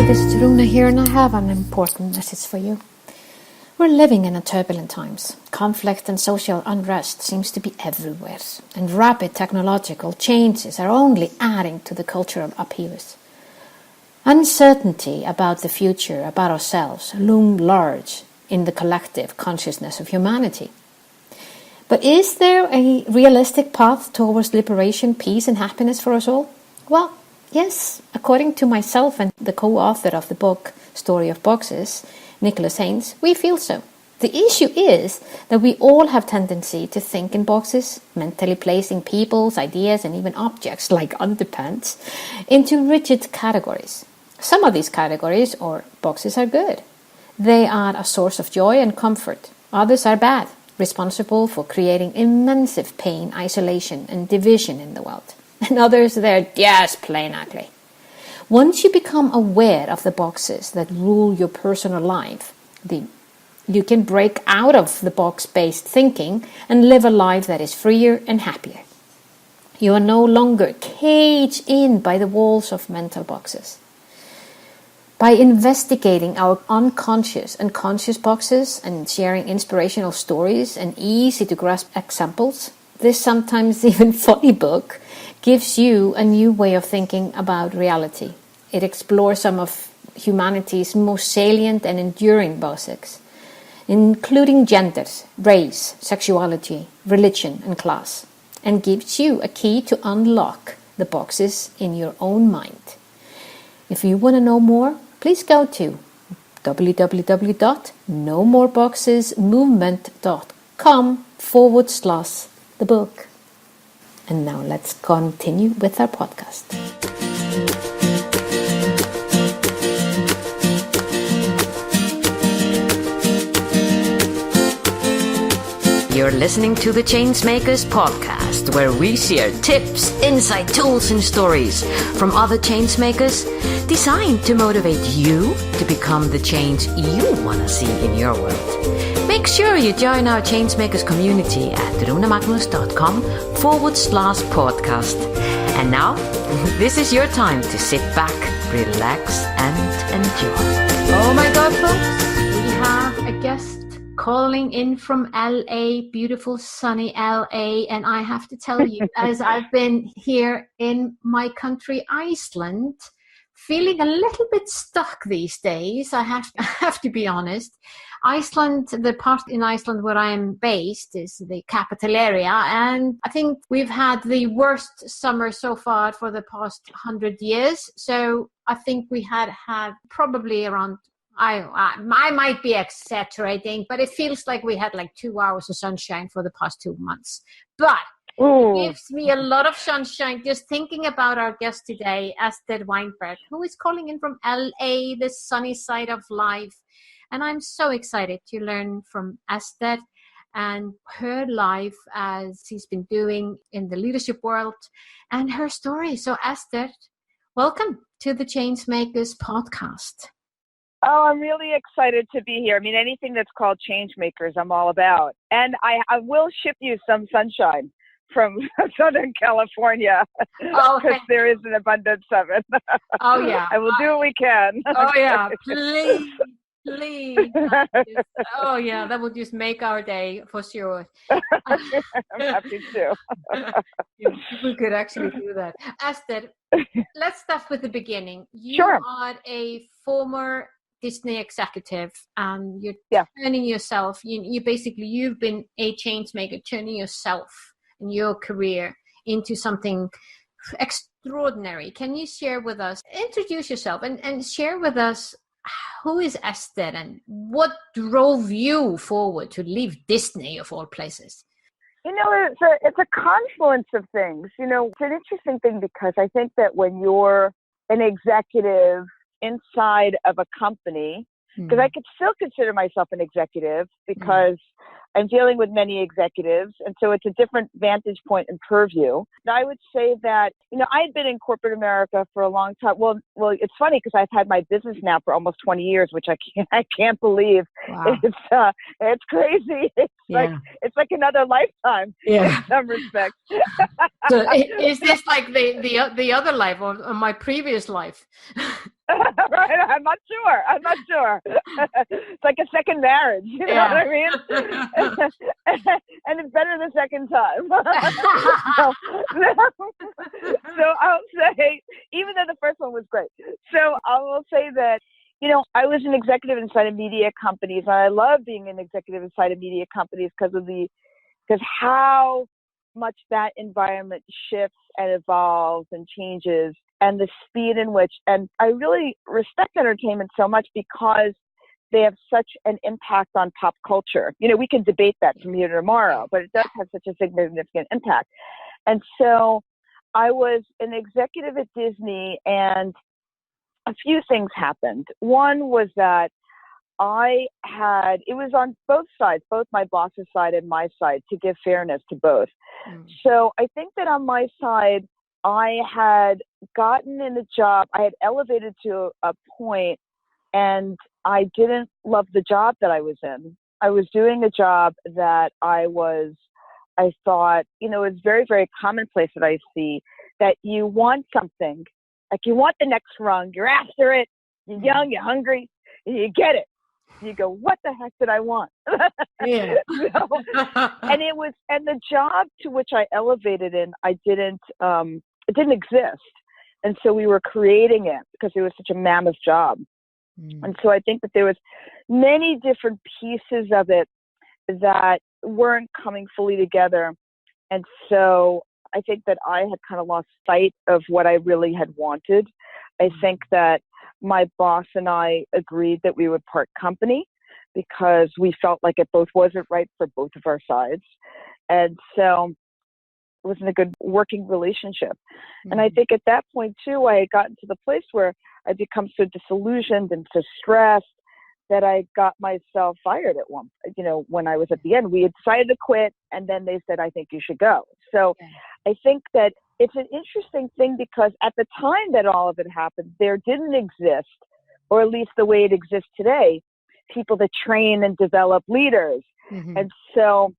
this is Runa here, and I have an important message for you. We're living in turbulent times. Conflict and social unrest seems to be everywhere, and rapid technological changes are only adding to the culture of upheavals. Uncertainty about the future, about ourselves, loom large in the collective consciousness of humanity. But is there a realistic path towards liberation, peace, and happiness for us all? Well, yes, according to myself and the co-author of the book, Story of Boxes, Nicholas Haynes, we feel so. The issue is that we all have tendency to think in boxes, mentally placing people's ideas and even objects like underpants into rigid categories. Some of these categories or boxes are good. They are a source of joy and comfort. Others are bad, responsible for creating immense pain, isolation, and division in the world. And others, they're just plain ugly. Once you become aware of the boxes that rule your personal life, you can break out of the box-based thinking and live a life that is freer and happier. You are no longer caged in by the walls of mental boxes. By investigating our unconscious and conscious boxes and sharing inspirational stories and easy-to-grasp examples, this sometimes even funny book gives you a new way of thinking about reality. It explores some of humanity's most salient and enduring basics, including genders, race, sexuality, religion, and class, and gives you a key to unlock the boxes in your own mind. If you want to know more, please go to www.nomorebooksmovement.com/the book. And now let's continue with our podcast. You're listening to the Changemakers podcast, where we share tips, insight, tools, and stories from other changemakers designed to motivate you to become the change you want to see in your world. Make sure you join our Changemakers community at runamagnus.com/podcast. And now, this is your time to sit back, relax, and enjoy. Oh my God, folks, we have a guest calling in from LA, beautiful sunny LA, and I have to tell you, as I've been here in my country, Iceland, feeling a little bit stuck these days, I have to be honest. Iceland, the part in Iceland where I am based is the capital area, and I think we've had the worst summer so far for the past 100 years. So I think we had probably around, I might be exaggerating, but it feels like we had like 2 hours of sunshine for the past 2 months. But it gives me a lot of sunshine just thinking about our guest today, Esther Weinberg, who is calling in from LA, the sunny side of life. And I'm so excited to learn from Esther and her life as she's been doing in the leadership world and her story. So Esther, welcome to the Changemakers podcast. Oh, I'm really excited to be here. I mean, anything that's called Changemakers, I'm all about. And I will ship you some sunshine from Southern California, because there is an abundance of it. Oh, yeah. I will do what we can. Oh, yeah. Please. Oh, yeah. That would just make our day for sure. I'm happy to. We could actually do that. Esther, let's start with the beginning. You Sure. are a former Disney executive, and you're turning yourself, you've been a change maker, turning yourself and your career into something extraordinary. Can you share with us, introduce yourself and share with us, who is Esther and what drove you forward to leave Disney of all places? It's a confluence of things. It's an interesting thing because I think that when you're an executive inside of a company, because I could still consider myself an executive because I'm dealing with many executives, and so it's a different vantage point and purview. And I would say that, I had been in corporate America for a long time. Well, it's funny because I've had my business now for almost 20 years, which I can't believe. Wow. It's crazy. It's like another lifetime in some respects. So is this like the other life or my previous life? Right? I'm not sure. It's like a second marriage, you know what I mean? And it's better the second time. So I'll say, even though the first one was great. So I will say that, I was an executive inside of media companies, and I love being an executive inside of media companies because how much that environment shifts and evolves and changes, and the speed in which, and I really respect entertainment so much because they have such an impact on pop culture. We can debate that from here to tomorrow, but it does have such a significant impact. And so I was an executive at Disney, and a few things happened. One was that it was on both sides, both my boss's side and my side, to give fairness to both. So I think that on my side, I had gotten in a job, I had elevated to a point, and I didn't love the job that I was in. I was doing a job that I thought, it's very, very commonplace that I see that you want something, like you want the next rung, you're after it, you're young, you're hungry, and you get it. You go, what the heck did I want? Yeah. And the job to which I elevated in, it didn't exist. And so we were creating it because it was such a mammoth job. And so I think that there was many different pieces of it that weren't coming fully together. And so I think that I had kind of lost sight of what I really had wanted. I think that my boss and I agreed that we would part company because we felt like it both wasn't right for both of our sides. And so it wasn't a good working relationship. And I think at that point too, I had gotten to the place where I'd become so disillusioned and so stressed that I got myself fired at one, when I was at the end. We had decided to quit, and then they said, I think you should go. So I think that it's an interesting thing because at the time that all of it happened, there didn't exist, or at least the way it exists today, people that train and develop leaders. And so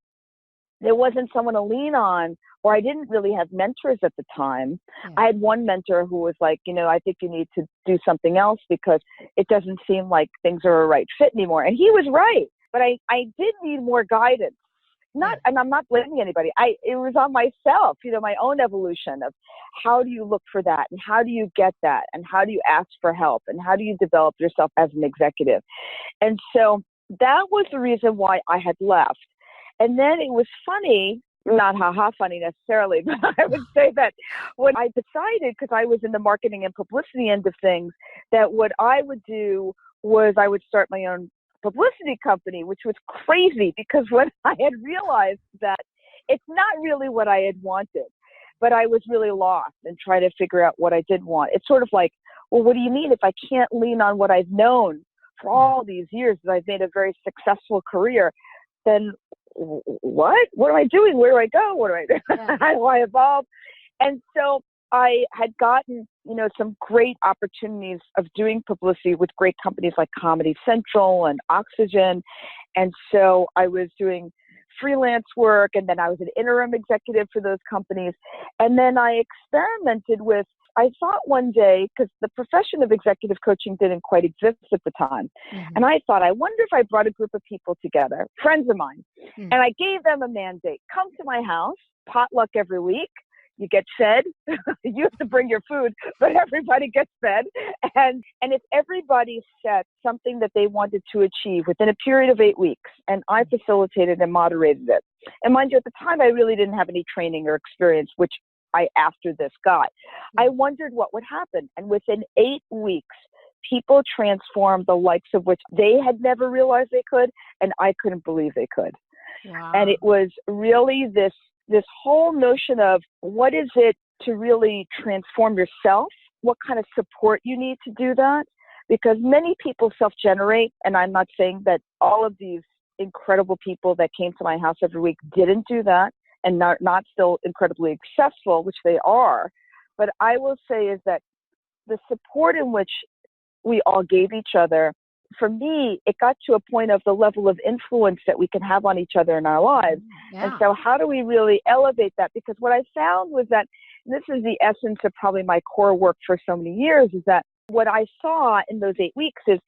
there wasn't someone to lean on, or I didn't really have mentors at the time. I had one mentor who was like, I think you need to do something else because it doesn't seem like things are a right fit anymore. And he was right, but I did need more guidance. And I'm not blaming anybody. It was on myself, my own evolution of how do you look for that, and how do you get that, and how do you ask for help, and how do you develop yourself as an executive. And so that was the reason why I had left. And then it was funny, not funny necessarily, but I would say that when I decided, because I was in the marketing and publicity end of things, that what I would do was I would start my own publicity company, which was crazy because when I had realized that it's not really what I had wanted, but I was really lost and trying to figure out what I did want. It's sort of like, well, what do you mean if I can't lean on what I've known for all these years that I've made a very successful career, then what am I doing? Where do I go? What do I do? How do I evolve? And so I had gotten, some great opportunities of doing publicity with great companies like Comedy Central and Oxygen. And so I was doing freelance work, and then I was an interim executive for those companies. And then I experimented with, I thought one day, because the profession of executive coaching didn't quite exist at the time. And I thought, I wonder if I brought a group of people together, friends of mine, and I gave them a mandate, come to my house, potluck every week. You get fed. You have to bring your food, but everybody gets fed. And if everybody set something that they wanted to achieve within a period of 8 weeks, and I facilitated and moderated it. And mind you, at the time, I really didn't have any training or experience, which I, after this, got. I wondered what would happen. And within 8 weeks, people transformed the likes of which they had never realized they could, and I couldn't believe they could. Wow. And it was really this whole notion of what is it to really transform yourself, what kind of support you need to do that, because many people self-generate, and I'm not saying that all of these incredible people that came to my house every week didn't do that and not still incredibly successful, which they are, but I will say is that the support in which we all gave each other, for me, it got to a point of the level of influence that we can have on each other in our lives. And so how do we really elevate that? Because what I found was that, and this is the essence of probably my core work for so many years, is that what I saw in those 8 weeks is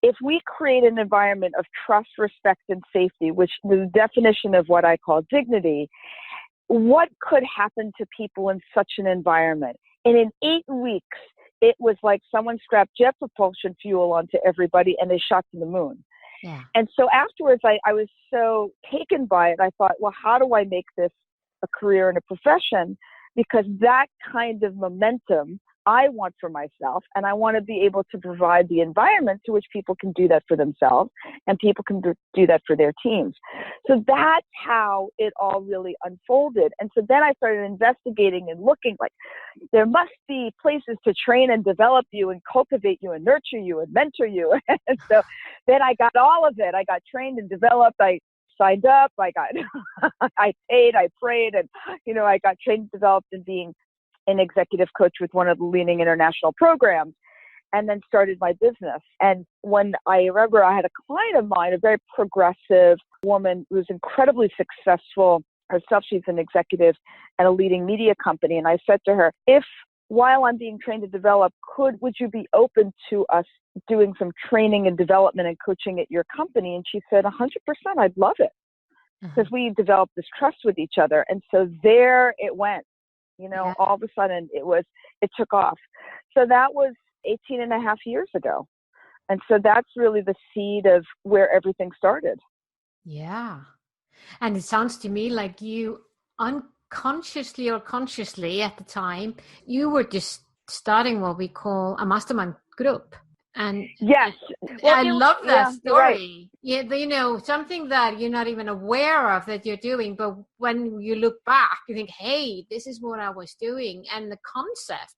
if we create an environment of trust, respect, and safety, which is the definition of what I call dignity, what could happen to people in such an environment? And in 8 weeks, it was like someone strapped jet propulsion fuel onto everybody and they shot to the moon. Yeah. And so afterwards, I was so taken by it. I thought, well, how do I make this a career and a profession? Because that kind of momentum I want for myself, and I want to be able to provide the environment to which people can do that for themselves and people can do that for their teams. So that's how it all really unfolded. And so then I started investigating and looking like there must be places to train and develop you and cultivate you and nurture you and mentor you. And so then I got all of it. I got trained and developed. I signed up. I paid, I prayed, and, I got trained and developed in being an executive coach with one of the leading international programs, and then started my business. And when I remember I had a client of mine, a very progressive woman who's incredibly successful herself. She's an executive at a leading media company. And I said to her, if while I'm being trained to develop, would you be open to us doing some training and development and coaching at your company? And she said, 100%, I'd love it. Because we developed this trust with each other. And so there it went. All of a sudden it took off. So that was 18 and a half years ago. And so that's really the seed of where everything started. Yeah. And it sounds to me like you unconsciously or consciously at the time, you were just starting what we call a mastermind group. And yes, I love that story. Right. Yeah, something that you're not even aware of that you're doing, but when you look back, you think, "Hey, this is what I was doing." And the concept,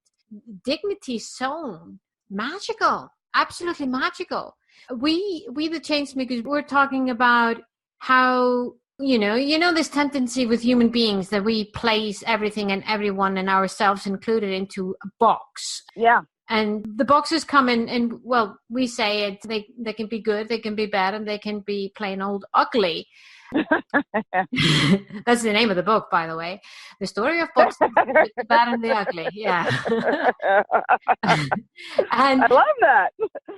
dignity zone, magical, absolutely magical. We the changemakers, we're talking about how this tendency with human beings that we place everything and everyone and ourselves included into a box. Yeah. And the boxes come in, well, we say it, they can be good, they can be bad, and they can be plain old ugly. That's the name of the book, by the way. The story of boxes, the bad and the ugly. Yeah. And I love that.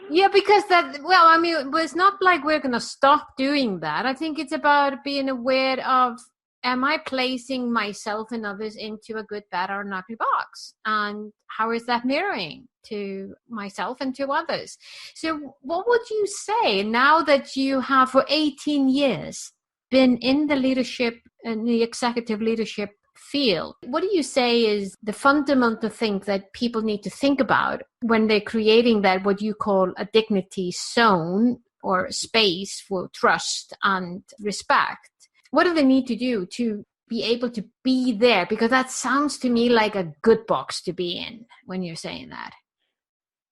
Yeah, because it's not like we're going to stop doing that. I think it's about being aware of, am I placing myself and others into a good, bad, or an ugly box? And how is that mirroring to myself and to others? So what would you say now that you have for 18 years been in the leadership and the executive leadership field? What do you say is the fundamental thing that people need to think about when they're creating that, what you call a dignity zone or space for trust and respect? What do they need to do to be able to be there? Because that sounds to me like a good box to be in when you're saying that.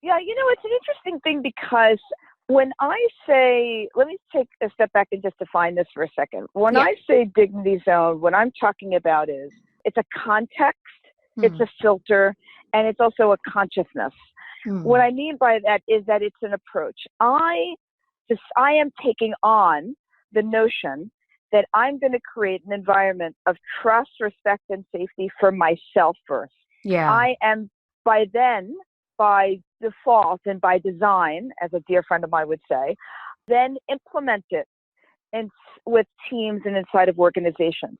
Yeah, it's an interesting thing because when I say, let me take a step back and just define this for a second. When I say dignity zone, what I'm talking about is it's a context, it's a filter, and it's also a consciousness. What I mean by that is that it's an approach. I am taking on the notion that I'm going to create an environment of trust, respect, and safety for myself first. Yeah. I am by default and by design, as a dear friend of mine would say, then implement it with teams and inside of organizations.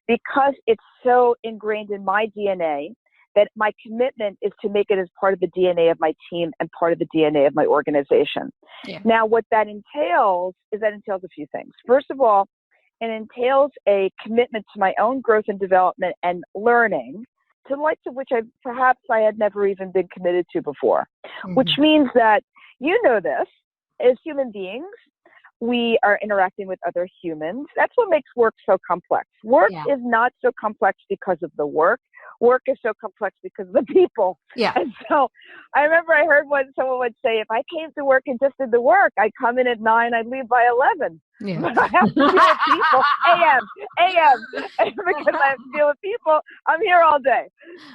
Because it's so ingrained in my DNA that my commitment is to make it as part of the DNA of my team and part of the DNA of my organization. Yeah. Now, what that entails a few things. First of all, it entails a commitment to my own growth and development and learning, to the likes of which I had never even been committed to before, which means that, this, as human beings, we are interacting with other humans. That's what makes work so complex. Work is not so complex because of the work. Work is so complex because of the people. Yeah. And so I remember I heard someone would say, if I came to work and just did the work, I'd come in at 9, I'd leave by 11. Yeah. But I have to deal with people. AM. Because I have to deal with people, I'm here all day.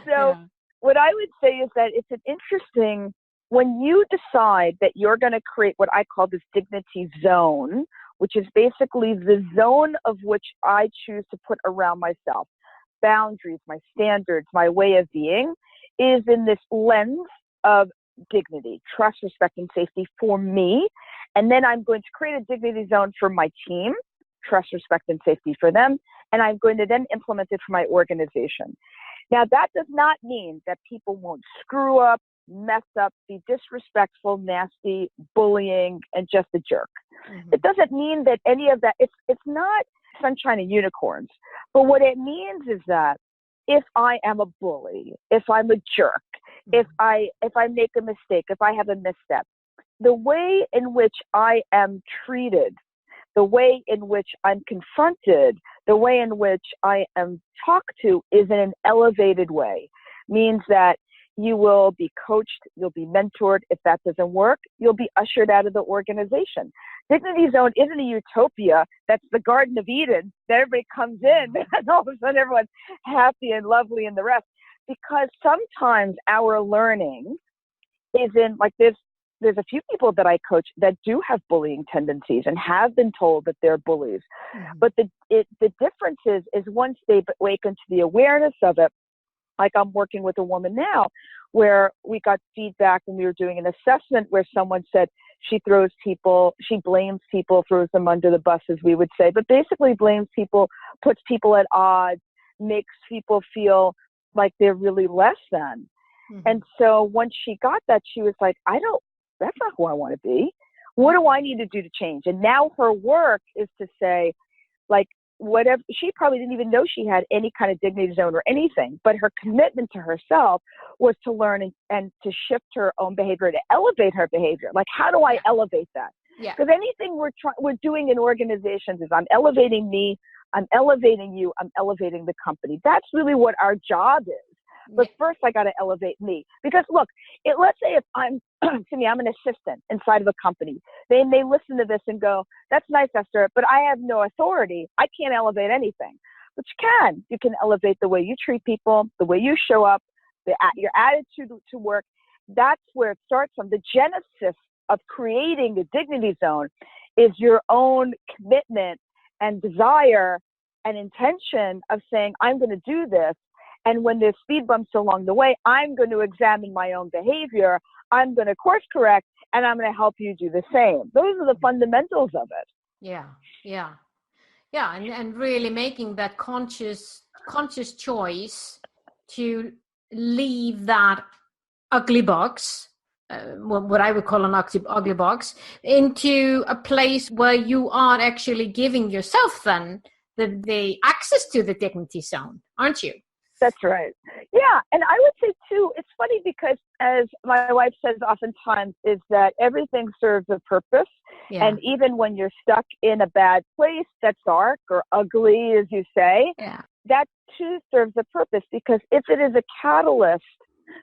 So what I would say is that it's an interesting, when you decide that you're going to create what I call this dignity zone, which is basically the zone of which I choose to put around myself, boundaries, my standards, my way of being, is in this lens of dignity, trust, respect, and safety for me. And then I'm going to create a dignity zone for my team, trust, respect, and safety for them. And I'm going to then implement it for my organization. Now, that does not mean that people won't screw up, mess up, be disrespectful, nasty, bullying, and just a jerk. It doesn't mean that any of that, it's not sunshine and unicorns. But what it means is that if I am a bully, if I'm a jerk, if I make a mistake, if I have a misstep, the way in which I am treated, the way in which I'm confronted, the way in which I am talked to is in an elevated way. Means that you will be coached, you'll be mentored. If that doesn't work, you'll be ushered out of the organization. Dignity Zone isn't a utopia that's the Garden of Eden that everybody comes in and all of a sudden everyone's happy and lovely and the rest. Because sometimes our learning is in, like, there's a few people that I coach that do have bullying tendencies and have been told that they're bullies. But the difference is once they awaken to the awareness of it, like I'm working with a woman now where we got feedback when we were doing an assessment where someone said she blames people, throws them under the bus, as we would say, but basically blames people, puts people at odds, makes people feel like they're really less than. And so once she got that, she was like, that's not who I want to be. What do I need to do to change? And now her work is to say, like, whatever, she probably didn't even know she had any kind of dignity zone or anything, but her commitment to herself was to learn and to shift her own behavior, to elevate her behavior. Like, how do I elevate that? Because anything we're doing in organizations is I'm elevating me, I'm elevating you, I'm elevating the company. That's really what our job is. But first I got to elevate me, because look, let's say if I'm I'm an assistant inside of a company. They may listen to this and go, that's nice, Esther, but I have no authority. I can't elevate anything. But you can. You can elevate the way you treat people, the way you show up, your attitude to work. That's where it starts from. The genesis of creating the dignity zone is your own commitment and desire and intention of saying, I'm going to do this. And when there's speed bumps along the way, I'm going to examine my own behavior. I'm going to course correct, and I'm going to help you do the same. Those are the fundamentals of it. Yeah. And really making that conscious choice to leave that ugly box, what I would call an ugly box, into a place where you are actually giving yourself then the access to the dignity zone, aren't you? That's right. Yeah. And I would say too, it's funny because as my wife says oftentimes is that everything serves a purpose. Yeah. And even when you're stuck in a bad place that's dark or ugly, as you say, that too serves a purpose, because if it is a catalyst,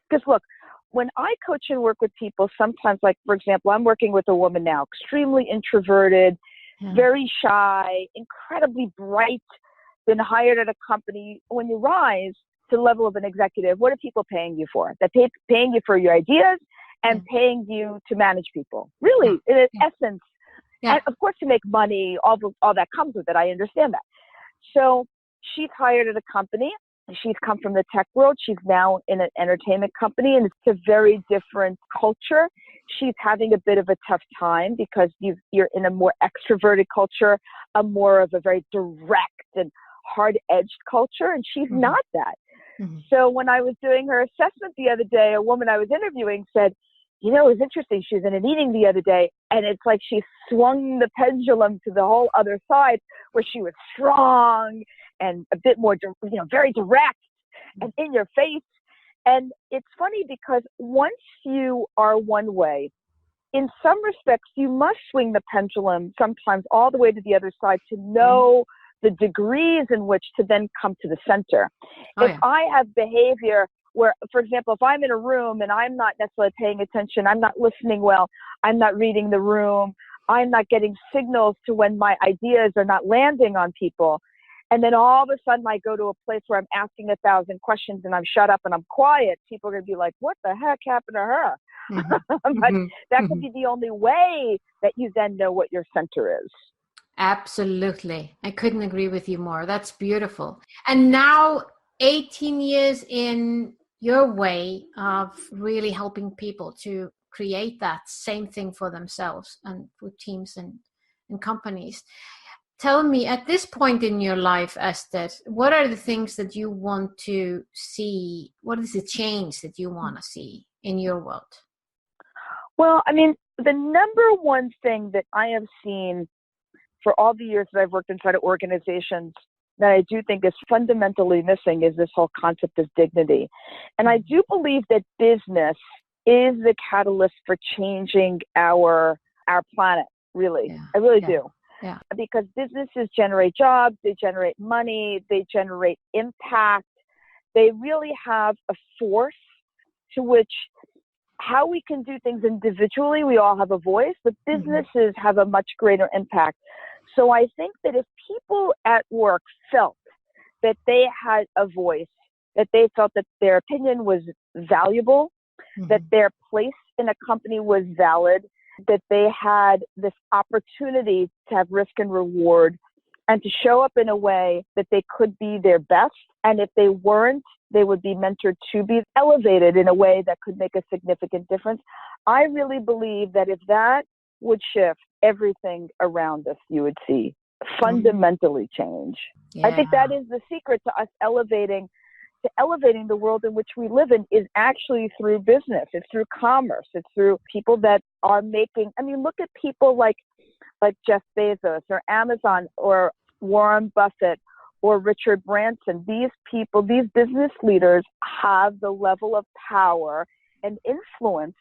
because look, when I coach and work with people, sometimes, like, for example, I'm working with a woman now, extremely introverted, very shy, incredibly bright, been hired at a company. When you rise to the level of an executive, what are people paying you for? They're paying you for your ideas and paying you to manage people. Really, in essence. And of course, to make money, all that comes with it. I understand that. So she's hired at a company. She's come from the tech world. She's now in an entertainment company, and it's a very different culture. She's having a bit of a tough time because you're in a more extroverted culture, a more of a very direct and hard-edged culture, and she's not that. So when I was doing her assessment the other day, a woman I was interviewing said, it was interesting. She was in a meeting the other day, and it's like she swung the pendulum to the whole other side, where she was strong and a bit more, very direct and in your face. And it's funny because once you are one way, in some respects, you must swing the pendulum sometimes all the way to the other side to know the degrees in which to then come to the center. I have behavior where, for example, if I'm in a room and I'm not necessarily paying attention, I'm not listening well, I'm not reading the room, I'm not getting signals to when my ideas are not landing on people, and then all of a sudden I go to a place where I'm asking 1,000 questions and I'm shut up and I'm quiet, people are going to be like, what the heck happened to her? But that could be the only way that you then know what your center is. Absolutely. I couldn't agree with you more. That's beautiful. And now, 18 years in your way of really helping people to create that same thing for themselves and for teams and companies. Tell me, at this point in your life, Esther, what are the things that you want to see? What is the change that you want to see in your world? Well, I mean, the number one thing that I have seen for all the years that I've worked inside of organizations that I do think is fundamentally missing is this whole concept of dignity. And I do believe that business is the catalyst for changing our planet, really. Yeah. I really do. Yeah. Because businesses generate jobs, they generate money, they generate impact. They really have a force to which how we can do things individually, we all have a voice, but businesses have a much greater impact. So I think that if people at work felt that they had a voice, that they felt that their opinion was valuable, that their place in a company was valid, that they had this opportunity to have risk and reward and to show up in a way that they could be their best. And if they weren't, they would be mentored to be elevated in a way that could make a significant difference. I really believe that if that would shift, everything around us, you would see fundamentally change. Yeah. I think that is the secret to us elevating the world in which we live in is actually through business. It's through commerce. It's through people that are making, I mean, look at people like Jeff Bezos or Amazon or Warren Buffett or Richard Branson. These people, these business leaders have the level of power and influence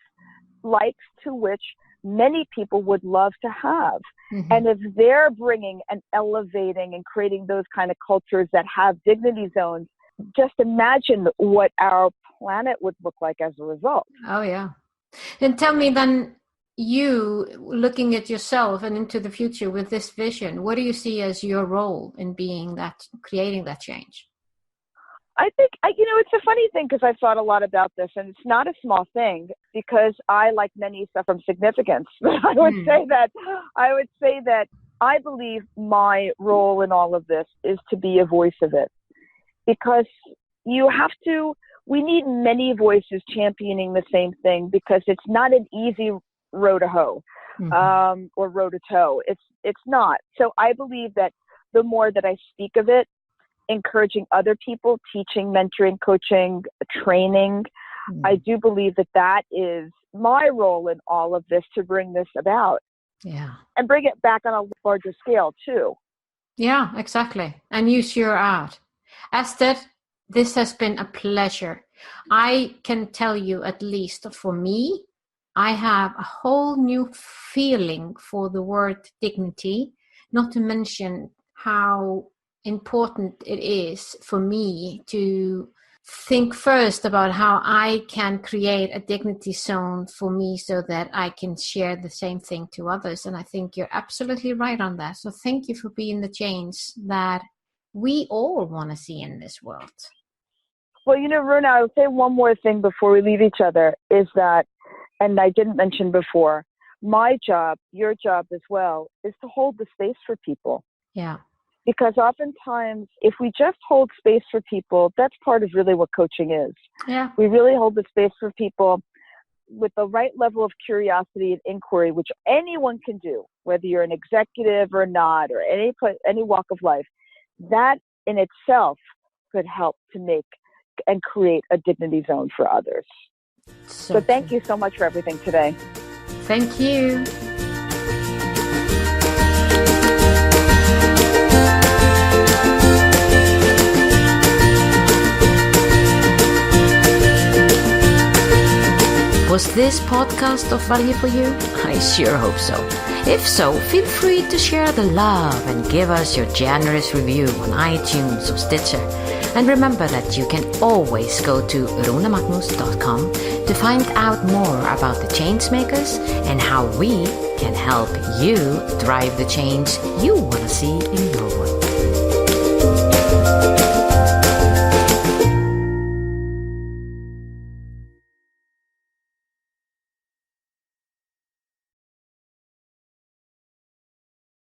likes to which many people would love to have. And if they're bringing and elevating and creating those kind of cultures that have dignity zones, just imagine what our planet would look like as a result. Oh, yeah. And tell me then, you looking at yourself and into the future with this vision, what do you see as your role in being that, creating that change? I think, it's a funny thing because I've thought a lot about this, and it's not a small thing because I, like many, suffer from significance. I would say that I believe my role in all of this is to be a voice of it. Because we need many voices championing the same thing because it's not an easy row to hoe or row to toe. It's not. So I believe that the more that I speak of it, encouraging other people, teaching, mentoring, coaching, training, I do believe that is my role in all of this to bring this about. Yeah. And bring it back on a larger scale too. Yeah, exactly. And use your art. Esther, this has been a pleasure. I can tell you, at least for me, I have a whole new feeling for the word dignity, not to mention how important it is for me to think first about how I can create a dignity zone for me so that I can share the same thing to others. And I think you're absolutely right on that. So thank you for being the change that we all want to see in this world. Well, Runa, I'll say one more thing before we leave each other is that, and I didn't mention before, my job, your job as well, is to hold the space for people. Yeah. Because oftentimes, if we just hold space for people, that's part of really what coaching is. Yeah. We really hold the space for people with the right level of curiosity and inquiry, which anyone can do, whether you're an executive or not, or any walk of life. That in itself could help to make and create a dignity zone for others. So thank you so much for everything today. Thank you. Was this podcast of value for you? I sure hope so. If so, feel free to share the love and give us your generous review on iTunes or Stitcher. And remember that you can always go to runemagnus.com to find out more about the Changemakers and how we can help you drive the change you want to see in your world.